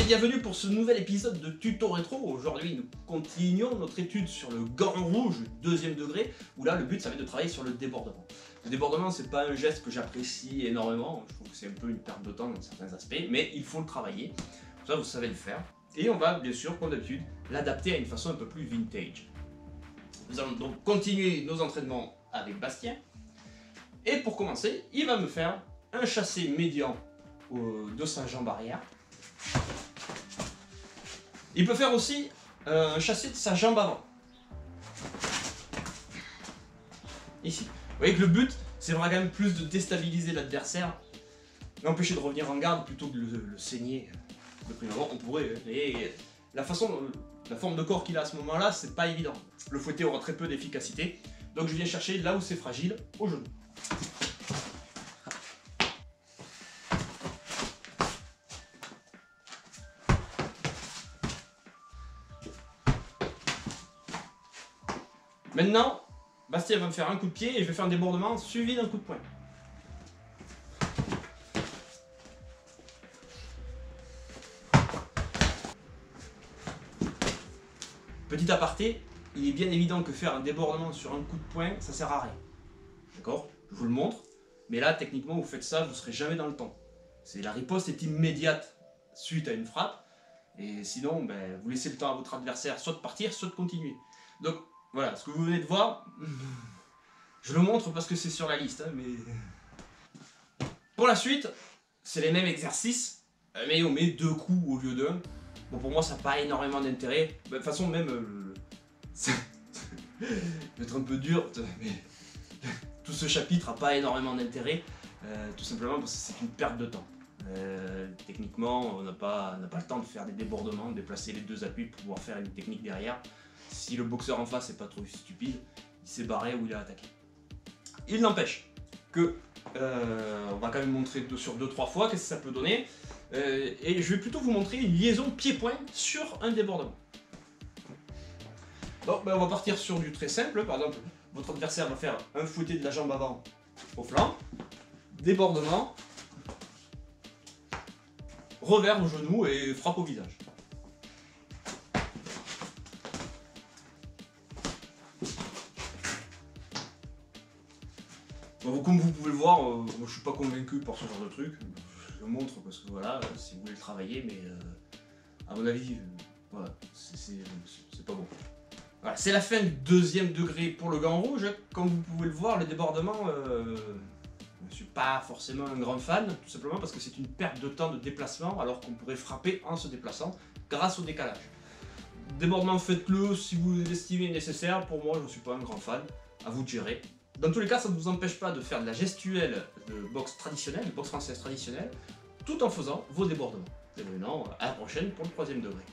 bienvenue pour ce nouvel épisode de Tuto Rétro. Aujourd'hui, nous continuons notre étude sur le gant rouge deuxième degré, où là, le but, ça va être de travailler sur le débordement. Le débordement, c'est pas un geste que j'apprécie énormément, je trouve que c'est un peu une perte de temps dans certains aspects, mais il faut le travailler, ça vous savez le faire. Et on va, bien sûr, comme d'habitude, l'adapter à une façon un peu plus vintage. Nous allons donc continuer nos entraînements avec Bastien. Et pour commencer, il va me faire un chassé médian de sa jambe arrière. Il peut faire aussi un chassé de sa jambe avant. Ici. Vous voyez que le but, c'est vraiment quand même plus de déstabiliser l'adversaire, l'empêcher de revenir en garde plutôt que de le saigner de prime abord. On pourrait, mais la forme de corps qu'il a à ce moment-là, c'est pas évident. Le fouetté aura très peu d'efficacité, donc je viens chercher là où c'est fragile, au genou. Maintenant, Bastien va me faire un coup de pied et je vais faire un débordement suivi d'un coup de poing. Petit aparté, il est bien évident que faire un débordement sur un coup de poing, ça sert à rien. D'accord? Je vous le montre, mais là, techniquement, vous faites ça, vous ne serez jamais dans le temps. La riposte est immédiate suite à une frappe, et sinon, ben, vous laissez le temps à votre adversaire soit de partir, soit de continuer. Donc, voilà, ce que vous venez de voir, je le montre parce que c'est sur la liste, hein, mais... Pour la suite, c'est les mêmes exercices, mais on met 2 coups au lieu d'un. Bon, pour moi, ça n'a pas énormément d'intérêt. De toute façon, même... ça va être un peu dur, mais... Tout ce chapitre n'a pas énormément d'intérêt, tout simplement parce que c'est une perte de temps. Techniquement, on n'a pas le temps de faire des débordements, de déplacer les 2 appuis pour pouvoir faire une technique derrière. Si le boxeur en face n'est pas trop stupide, il s'est barré ou il a attaqué. Il n'empêche que on va quand même montrer sur 2-3 fois qu'est-ce que ça peut donner. Et je vais plutôt vous montrer une liaison pied-point sur un débordement. Bon, ben on va partir sur du très simple. Par exemple, votre adversaire va faire un fouetté de la jambe avant au flanc, débordement, revers au genou et frappe au visage. Bon, comme vous pouvez le voir, moi je suis pas convaincu par ce genre de truc. Je le montre parce que voilà, si vous voulez le travailler, mais à mon avis, voilà, c'est pas bon. Voilà, c'est la fin du deuxième degré pour le gant rouge. Comme vous pouvez le voir, le débordement, je ne suis pas forcément un grand fan, tout simplement parce que c'est une perte de temps de déplacement alors qu'on pourrait frapper en se déplaçant grâce au décalage. Débordement, faites-le si vous l'estimez nécessaire. Pour moi, je ne suis pas un grand fan. À vous de gérer. Dans tous les cas, ça ne vous empêche pas de faire de la gestuelle de boxe traditionnelle, de boxe française traditionnelle, tout en faisant vos débordements. Et maintenant, à la prochaine pour le 3e degré.